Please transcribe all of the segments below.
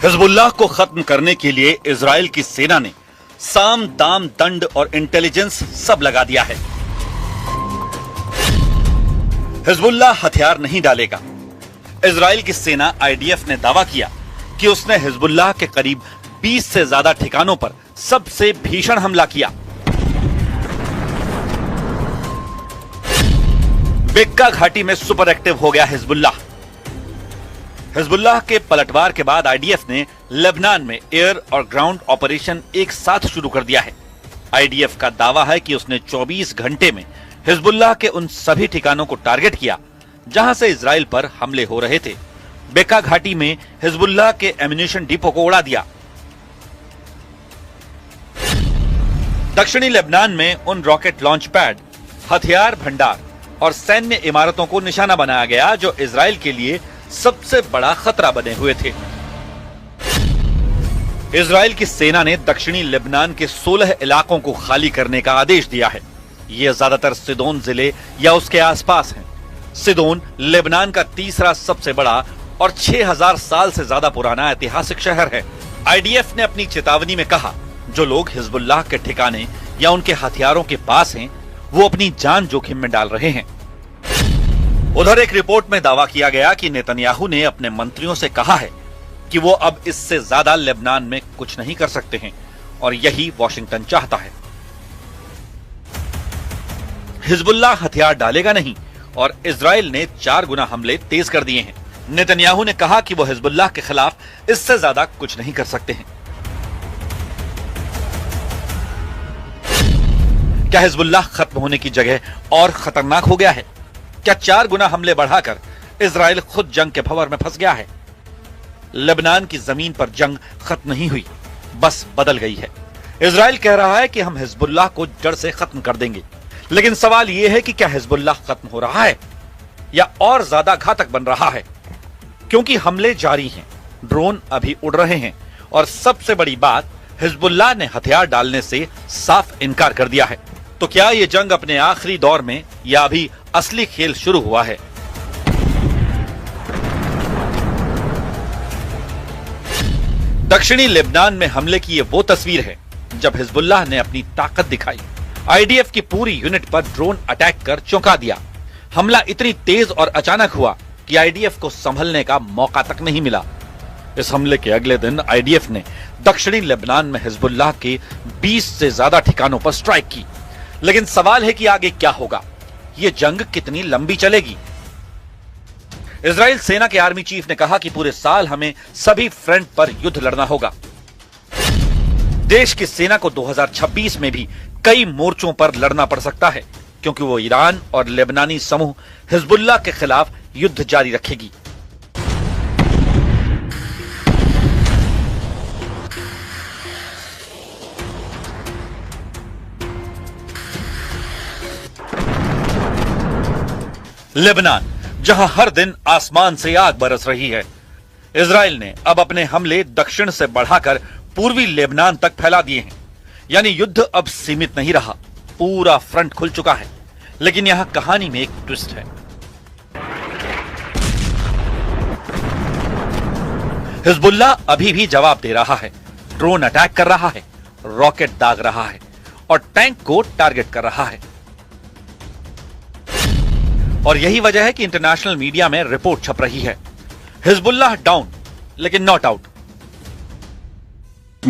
Hezbollah को खत्म करने के लिए इजराइल की सेना ने साम दाम दंड और इंटेलिजेंस सब लगा दिया है। हिजबुल्लाह हथियार नहीं डालेगा। इजराइल की सेना आईडीएफ ने दावा किया कि उसने हिजबुल्लाह के करीब 20 से ज्यादा ठिकानों पर सबसे भीषण हमला किया। बेक्का घाटी में सुपर एक्टिव हो गया हिजबुल्लाह। हिजबुल्लाह के पलटवार के बाद आईडीएफ ने लेबनान में एयर और ग्राउंड ऑपरेशन एक साथ शुरू कर दिया है। आईडीएफ का दावा है कि उसने 24 घंटे में हिजबुल्लाह के उन सभी ठिकानों को टारगेट किया जहां से इजराइल पर हमले हो रहे थे। बेक्का घाटी में हिजबुल्लाह के एम्यूनिशन डिपो को उड़ा दिया। दक्षिणी लेबनान में उन रॉकेट लॉन्च पैड, हथियार भंडार और सैन्य इमारतों को निशाना बनाया गया जो इजराइल के लिए सबसे बड़ा खतरा बने हुए थे। इजराइल की सेना ने दक्षिणी लेबनान के 16 इलाकों को खाली करने का आदेश दिया है। ये ज्यादातर सिदोन जिले या उसके आसपास हैं। सिदोन लेबनान का तीसरा सबसे बड़ा और 6000 साल से ज्यादा पुराना ऐतिहासिक शहर है। आईडीएफ ने अपनी चेतावनी में कहा, जो लोग हिजबुल्लाह के ठिकाने या उनके हथियारों के पास हैं, वो अपनी जान जोखिम में डाल रहे हैं। उधर एक रिपोर्ट में दावा किया गया कि नेतन्याहू ने अपने मंत्रियों से कहा है कि वो अब इससे ज्यादा लेबनान में कुछ नहीं कर सकते हैं और यही वॉशिंगटन चाहता है। हिजबुल्लाह हथियार डालेगा नहीं और इजराइल ने 4 गुना हमले तेज कर दिए हैं। नेतन्याहू ने कहा कि वो हिजबुल्लाह के खिलाफ इससे ज्यादा कुछ नहीं कर सकते हैं। क्या हिजबुल्लाह खत्म होने की जगह और खतरनाक हो गया है? क्या 4 गुना हमले बढ़ाकर इजराइल खुद जंग के भंवर में फंस गया है? लेबनान की जमीन पर जंग खत्म नहीं हुई, बस बदल गई है। इजराइल कह रहा है कि हम हिजबुल्लाह को जड़ से खत्म कर देंगे, लेकिन सवाल यह है कि क्या हिजबुल्लाह खत्म हो रहा है या और ज्यादा घातक बन रहा है? क्योंकि हमले जारी हैं, ड्रोन अभी उड़ रहे हैं और सबसे बड़ी बात, हिजबुल्लाह ने हथियार डालने से साफ इनकार कर दिया है। तो क्या यह जंग अपने आखिरी दौर में या अभी असली खेल शुरू हुआ है? दक्षिणी लेबनान में हमले की ये वो तस्वीर है जब हिजबुल्लाह ने अपनी ताकत दिखाई। आईडीएफ की पूरी यूनिट पर ड्रोन अटैक कर चौंका दिया। हमला इतनी तेज और अचानक हुआ कि आईडीएफ को संभलने का मौका तक नहीं मिला। इस हमले के अगले दिन आईडीएफ ने दक्षिणी लेबनान में हिजबुल्लाह के 20 से ज्यादा ठिकानों पर स्ट्राइक की। लेकिन सवाल है कि आगे क्या होगा? ये जंग कितनी लंबी चलेगी? इजराइल सेना के आर्मी चीफ ने कहा कि पूरे साल हमें सभी फ्रंट पर युद्ध लड़ना होगा। देश की सेना को 2026 में भी कई मोर्चों पर लड़ना पड़ सकता है, क्योंकि वो ईरान और लेबनानी समूह हिजबुल्लाह के खिलाफ युद्ध जारी रखेगी। लेबनान, जहां हर दिन आसमान से आग बरस रही है, इजराइल ने अब अपने हमले दक्षिण से बढ़ाकर पूर्वी लेबनान तक फैला दिए हैं। यानी युद्ध अब सीमित नहीं रहा, पूरा फ्रंट खुल चुका है। लेकिन यहां कहानी में एक ट्विस्ट है। हिजबुल्लाह अभी भी जवाब दे रहा है, ड्रोन अटैक कर रहा है, रॉकेट दाग रहा है और टैंक को टारगेट कर रहा है। और यही वजह है कि इंटरनेशनल मीडिया में रिपोर्ट छप रही है, हिजबुल्लाह डाउन लेकिन नॉट आउट।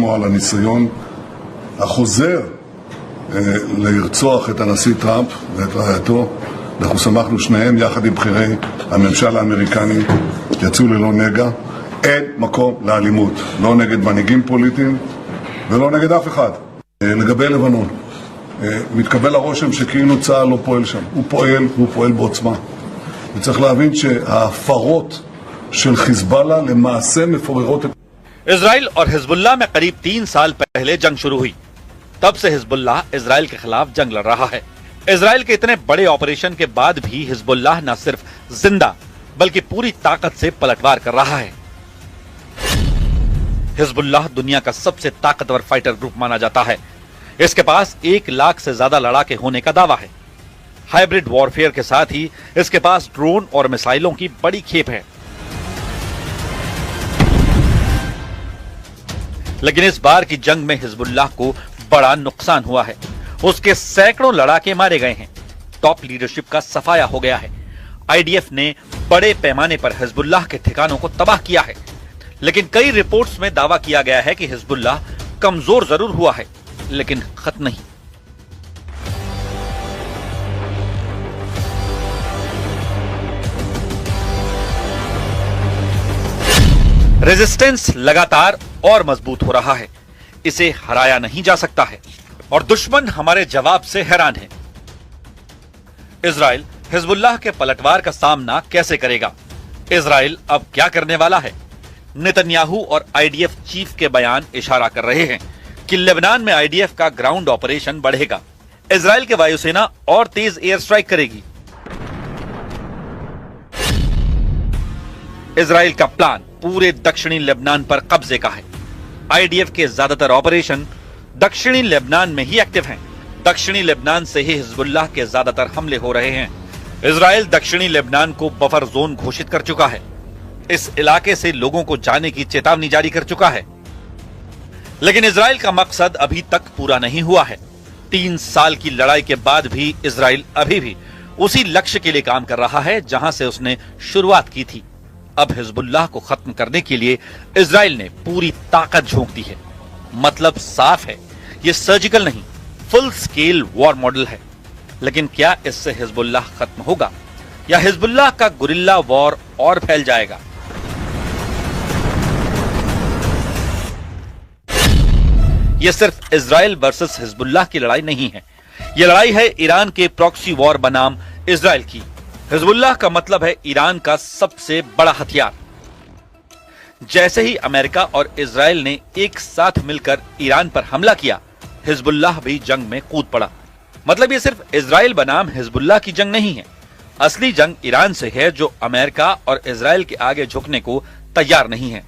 על הניסיון החוזר לרצוח את הנשיא טראמפ ואת רעייתו. אנחנו שמחנו שניהם יחד עם בכירי הממשל האמריקני, יצאו ללא נגע. אין מקום לאלימות, לא נגד מנהיגים פוליטיים ולא נגד אף אחד. לגבי לבנון, מתקבל הרושם שכאילו צה"ל לא פועל שם. הוא פועל בעוצמה. וצריך להבין שההפרות של חיזבאללה למעשה מפוררות את... इजराइल और हिजबुल्लाह में करीब 3 साल पहले जंग शुरू हुई। तब से हिजबुल्लाह इजराइल के खिलाफ जंग लड़ रहा है। इजराइल के इतने बड़े ऑपरेशन के बाद भी हिजबुल्लाह न सिर्फ जिंदा बल्कि पूरी ताकत से पलटवार कर रहा है। हिजबुल्लाह दुनिया का सबसे ताकतवर फाइटर ग्रुप माना जाता है। इसके पास 1 लाख से ज्यादा लड़ाके होने का दावा है। हाइब्रिड वॉरफेयर के साथ ही इसके पास ड्रोन और मिसाइलों की बड़ी खेप है। लेकिन इस बार की जंग में हिजबुल्लाह को बड़ा नुकसान हुआ है। उसके सैकड़ों लड़ाके मारे गए हैं। टॉप लीडरशिप का सफाया हो गया है। आईडीएफ ने बड़े पैमाने पर हिजबुल्लाह के ठिकानों को तबाह किया है। लेकिन कई रिपोर्ट्स में दावा किया गया है कि हिजबुल्लाह कमजोर जरूर हुआ है, लेकिन खत्म नहीं। रेजिस्टेंस लगातार और मजबूत हो रहा है। इसे हराया नहीं जा सकता है और दुश्मन हमारे जवाब से हैरान है। इजराइल हिजबुल्लाह के पलटवार का सामना कैसे करेगा? इजराइल अब क्या करने वाला है? नेतन्याहू और आईडीएफ चीफ के बयान इशारा कर रहे हैं कि लेबनान में आईडीएफ का ग्राउंड ऑपरेशन बढ़ेगा। इजराइल की वायुसेना और तेज एयर स्ट्राइक करेगी। इजराइल का प्लान पूरे दक्षिणी लेबनान पर कब्जे का है। आईडीएफ के ज्यादातर ऑपरेशन दक्षिणी लेबनान में ही एक्टिव हैं। दक्षिणी लेबनान से ही हिजबुल्लाह के ज्यादातर हमले हो रहे हैं। इजराइल दक्षिणी लेबनान को बफर जोन घोषित कर चुका है। इस इलाके से लोगों को जाने की चेतावनी जारी कर चुका है। लेकिन इजराइल का मकसद अभी तक पूरा नहीं हुआ है। 3 साल की लड़ाई के बाद भी इजराइल अभी भी उसी लक्ष्य के लिए काम कर रहा है जहां से उसने शुरुआत की थी। अब हिजबुल्लाह को खत्म करने के लिए इजराइल ने पूरी ताकत झोंक दी है। मतलब साफ है, यह सर्जिकल नहीं, फुल स्केल वॉर मॉडल है। लेकिन क्या इससे हिजबुल्लाह खत्म होगा या हिजबुल्लाह का गुरिल्ला वॉर और फैल जाएगा? यह सिर्फ इजराइल वर्सेस हिजबुल्लाह की लड़ाई नहीं है। यह लड़ाई है ईरान के प्रॉक्सी वॉर बनाम इजराइल की। हिजबुल्लाह का मतलब है ईरान का सबसे बड़ा हथियार। जैसे ही अमेरिका और इजराइल ने एक साथ मिलकर ईरान पर हमला किया, हिजबुल्लाह भी जंग में कूद पड़ा। मतलब ये सिर्फ इजराइल बनाम हिजबुल्लाह की जंग नहीं है। असली जंग ईरान से है, जो अमेरिका और इजराइल के आगे झुकने को तैयार नहीं है।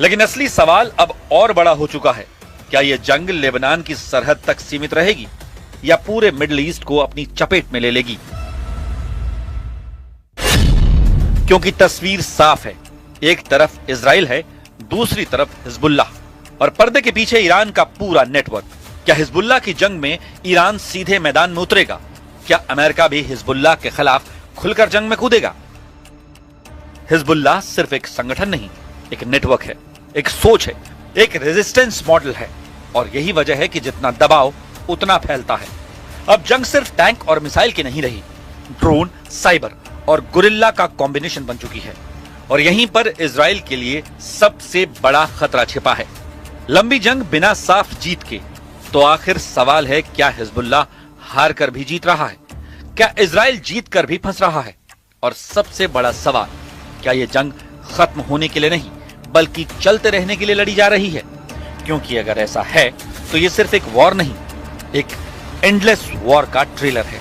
लेकिन असली सवाल अब और बड़ा हो चुका है। क्या यह जंग लेबनान की सरहद तक सीमित रहेगी या पूरे मिडिल ईस्ट को अपनी चपेट में ले लेगी? क्योंकि तस्वीर साफ है। एक तरफ इजराइल है, दूसरी तरफ हिजबुल्लाह और पर्दे के पीछे ईरान का पूरा नेटवर्क। क्या हिजबुल्लाह की जंग में ईरान सीधे मैदान में उतरेगा? क्या अमेरिका भी हिजबुल्लाह के खिलाफ खुलकर जंग में कूदेगा? हिजबुल्लाह सिर्फ एक संगठन नहीं, एक नेटवर्क है, एक सोच है, एक रेजिस्टेंस मॉडल है। और यही वजह है कि जितना दबाव उतना फैलता है। अब जंग सिर्फ टैंक और मिसाइल की नहीं रही, ड्रोन, साइबर और गुरिल्ला का कॉम्बिनेशन बन चुकी है। और यहीं पर इजराइल के लिए सबसे बड़ा खतरा छिपा है। लंबी जंग बिना साफ जीत के, तो आखिर सवाल है, क्या हिजबुल्लाह हार कर भी जीत रहा है? क्या इजराइल जीत कर भी फंस रहा है? और सबसे बड़ा सवाल, क्या यह जंग खत्म होने के लिए नहीं बल्कि चलते रहने के लिए लड़ी जा रही है? क्योंकि अगर ऐसा है तो यह सिर्फ एक वॉर नहीं, एक एंडलेस वॉर का ट्रेलर है।